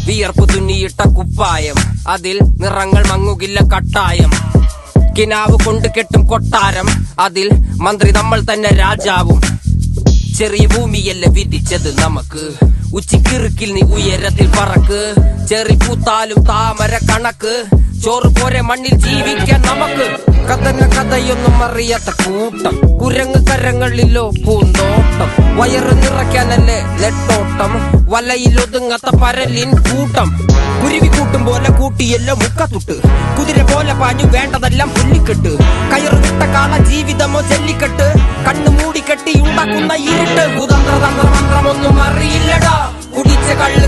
വിയർപ്പ് തുന്നിയിട്ട കുപ്പായം, അതിൽ നിറങ്ങൾ മങ്ങുകില്ല കട്ടായം. കിനാവ് കൊണ്ട് കെട്ടും കൊട്ടാരം, അതിൽ മന്ത്രി നമ്മൾ തന്നെ രാജാവും. ചെറിയ ഭൂമിയല്ല വിധിച്ചത് നമുക്ക്, ഉച്ചിക്കിറുക്കിൽ നീ ഉയരത്തിൽ പറക്ക്. ചെറി പൂത്താലും താമര കണക്ക്, ചോറ് പോരെ മണ്ണിൽ ജീവിക്കാൻ നമുക്ക്. കഥന കഥയൊന്നും അറിയാത്ത കൂട്ടം, കുരങ്ങ് കരങ്ങളിലോ പൂന്തോട്ടം. വയറ് നിറയ്ക്കാനല്ലേ നെട്ടോട്ടം, വലയിൽ ഒതുങ്ങാത്ത പരലിൻ കൂട്ടം. കുരുവി കൂട്ടും പോലെ കൂട്ടിയല്ലോ മുക്കത്തുട്ട്, കുതിര പോലെ പാഞ്ഞു വേണ്ടതെല്ലാം പുല്ലിക്കെട്ട്. കയറ് വിട്ട കാള ജീവിതമോ ജല്ലിക്കെട്ട്, കണ്ണു മൂടിക്കെട്ടി ഉണ്ടാക്കുന്ന ഇരുട്ട്. കുതന്ത്ര തന്ത്ര മന്ത്രമൊന്നും അറിയില്ലടാ, കുടിച്ച കള്ള്